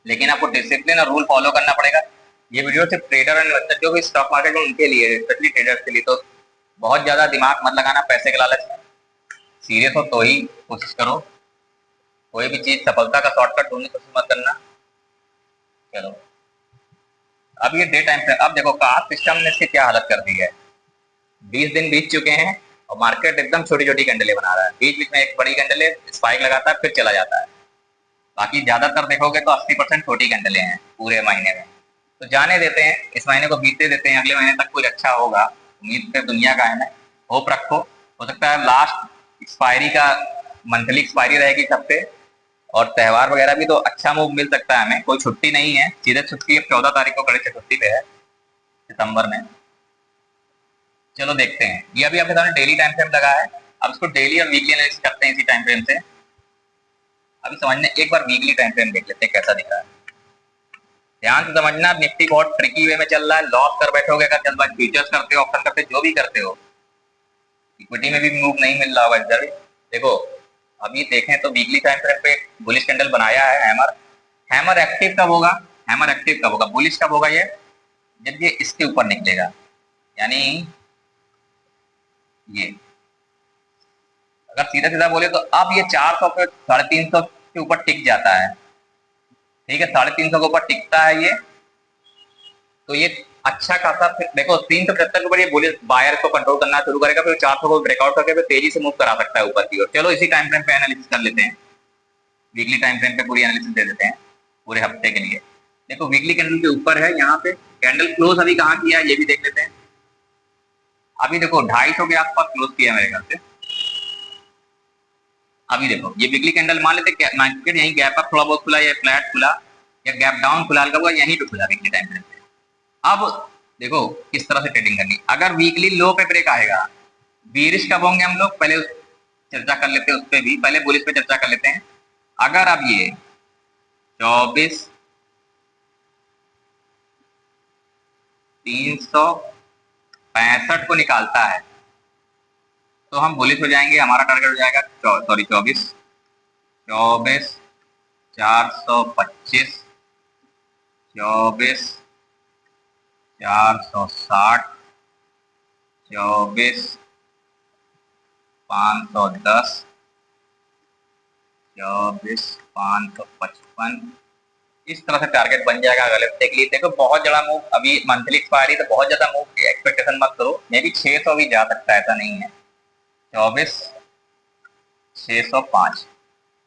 लेकिन आपको डिसिप्लिन और रूल फॉलो करना पड़ेगा। ये वीडियो सिर्फ ट्रेडर और इन्वेस्टर जो भी स्टॉक मार्केट में उनके लिए, स्पेशली ट्रेडर्स के लिए। तो बहुत ज्यादा दिमाग मत लगाना पैसे के लालच में, सीरियस हो तो ही कोशिश करो। कोई भी चीज सफलता का शॉर्टकट ढूंढने की कोशिश मत करना। चलो अब ये डे टाइम फ्रेम, अब देखो कास्ट सिस्टम ने इसकी क्या हालत कर दी है। 20 दिन बीत चुके हैं और मार्केट एकदम छोटी छोटी कैंडलें बना रहा है। बीच बीच में एक बड़ी कैंडल स्पाइक लगाता है फिर चला जाता है। बाकी ज्यादातर देखोगे तो 80% छोटी कैंडलें हैं पूरे महीने में। तो जाने देते हैं, इस महीने को बीतते देते हैं, अगले महीने तक कुछ अच्छा होगा। उम्मीद पे दुनिया का है ना, होप रखो। हो सकता है लास्ट एक्सपायरी का, मंथली एक्सपायरी रहेगी सबसे, और त्योहार वगैरह भी तो अच्छा मूव मिल सकता है हमें। कोई छुट्टी नहीं है, सीधे छुट्टी अब 14 तारीख को गणेश चतुर्थी पे है सितंबर में। चलो देखते हैं। ये अभी आपके सामने डेली टाइम फ्रेम लगा है। अब इसको डेली और वीकली एनालिसिस करते हैं इसी टाइम फ्रेम से। अभी समझने एक बार वीकली टाइम फ्रेम देख लेते हैं कैसा दिख रहा है। ध्यान से समझना, निफ्टी बहुत ट्रिकी वे में चल रहा है। लॉस कर बैठोगे अगर जल्दबाजी फ्यूचर्स करते हो, ऑप्शन करते हो, जो भी करते हो। इक्विटी में भी मूव नहीं मिल रहा होगा इधर। देखो अभी देखें तो वीकली टाइम फ्रेम पे बुलिश कैंडल बनाया है हैमर। हैमर एक्टिव कब होगा, हैमर एक्टिव कब होगा, बुलिश कब होगा ये, जब ये इसके ऊपर निकलेगा। यानी ये अगर सीधा सीधा बोले तो अब ये 400 पे 350 के ऊपर टिक जाता है। ठीक है, 350 के ऊपर टिकता है ये, तो ये अच्छा खासा। फिर देखो 375 के ऊपर ये बुलिश बायर को कंट्रोल करना शुरू करेगा, फिर 400 को ब्रेकआउट करके फिर तेजी से मूव करा सकता है ऊपर की ओर। चलो इसी टाइम फ्रेम पे एनालिसिस कर लेते हैं। वीकली टाइम फ्रेम पे पूरी एनालिसिस दे देते हैं पूरे हफ्ते के लिए। देखो वीकली कैंडल के ऊपर है, यहाँ पे कैंडल क्लोज अभी कहाँ किया है ये भी देख लेते हैं। अभी देखो 250 के आसपास क्लोज किया है मेरे ख्याल से। अभी देखो ये वीकली कैंडल मान लेते मार्केट यहीं गैप अप थोड़ा बहुत खुला या फ्लैट खुला या गैप डाउन खुला, हल्का हुआ यहीं पे खुला वीकली टाइम फ्रेम पे। अब देखो किस तरह से ट्रेडिंग करनी। अगर वीकली लो पे ब्रेक आएगा, बीरिश कब होंगे हम लोग पहले चर्चा कर लेते हैं, उस पर भी पहले बुलिश पे चर्चा कर लेते हैं। अगर अब ये 24,365 को निकालता है तो हम बुलिश हो जाएंगे। हमारा टारगेट हो जाएगा 24,425, 24,460, 24,510, 24,555, इस तरह से टारगेट बन जाएगा अगले हफ्ते के लिए। देखो बहुत ज्यादा मूव, अभी मंथली एक्सपायरी तो बहुत ज्यादा मूव की एक्सपेक्टेशन मत करो। मे भी 600 भी जा सकता है, ऐसा नहीं है। 24,605,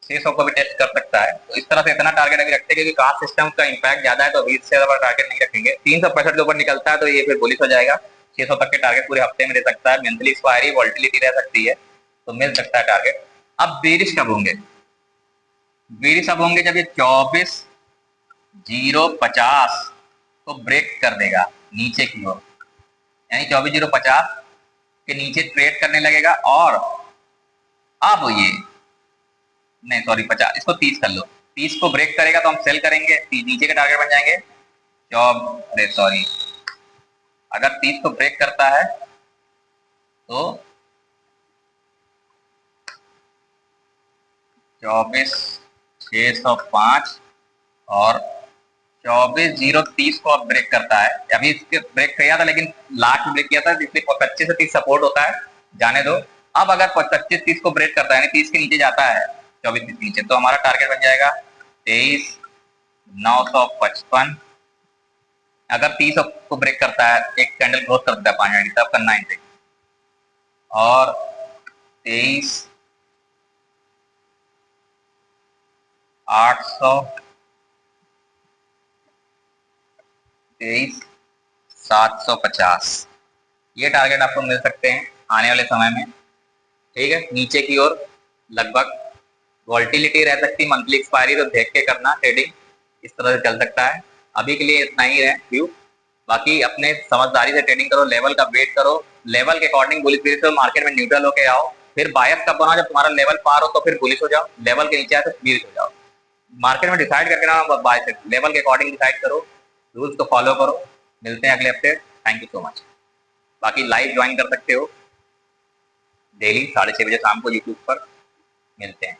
600 को भी टेस्ट कर सकता है। तो इस तरह से इतना टारगेट अभी रखते हैं क्योंकि कास्ट सिस्टम का इंपैक्ट ज्यादा है, तो अभी इससे ज्यादा टारगेट नहीं रखेंगे। 365 के ऊपर निकलता है तो ये फिर बुलिश हो जाएगा। 600 तक के टारगेट पूरे हफ्ते में दे सकता है। मंथली एक्सपायरी वॉल्टिलिटी रह सकती है तो मिल सकता है टारगेट। अब बेरिश कब होंगे, बेरिश अब होंगे जब ये 24,050 को ब्रेक कर देगा नीचे की ओर, यानी 24,050 के नीचे ट्रेड करने लगेगा। और अब ये नहीं सॉरी 50, इसको 30 कर लो, 30 को ब्रेक करेगा तो हम सेल करेंगे, नीचे के टारगेट बन जाएंगे। अरे सॉरी, अगर 30 को ब्रेक करता है तो 24,605 और 24,030 को अब ब्रेक करता है। अभी इसके ब्रेक किया था लेकिन लास्ट में ब्रेक किया था, इसलिए 25 से 30 सपोर्ट होता है, जाने दो। अब अगर 25-30 को ब्रेक करता है, यानी 30 के नीचे जाता है, 24-30 के नीचे, तो हमारा टारगेट बन जाएगा 23,955। अगर 30 को ब्रेक करता है, एक कैंडल क्लोज कर देता है 5 मिनट, तब करना है। और 23,800, 23,750, ये टारगेट आपको मिल सकते हैं आने वाले समय में। ठीक है, नीचे की ओर लगभग वॉल्टिलिटी रह सकती है। मंथली एक्सपायरी तो देख के करना ट्रेडिंग, इस तरह से चल सकता है। अभी के लिए इतना ही है व्यू। बाकी अपने समझदारी से ट्रेडिंग करो, लेवल का वेट करो, लेवल के अकॉर्डिंग बुलिश बेरिश हो, मार्केट में न्यूट्रल होके आओ। फिर बायस कब बनाओ, जब तुम्हारा लेवल पार हो तो फिर बुलिश हो जाओ, लेवल के नीचे आए तो बेरिश हो जाओ। मार्केट में डिसाइड करके ना बाय से लेवल के अकॉर्डिंग डिसाइड करो, रूल्स को फॉलो करो। मिलते हैं अगले हफ्ते। Thank you so much. बाकी लाइव ज्वाइन कर सकते हो डेली 6:30 बजे शाम को यूट्यूब पर। मिलते हैं।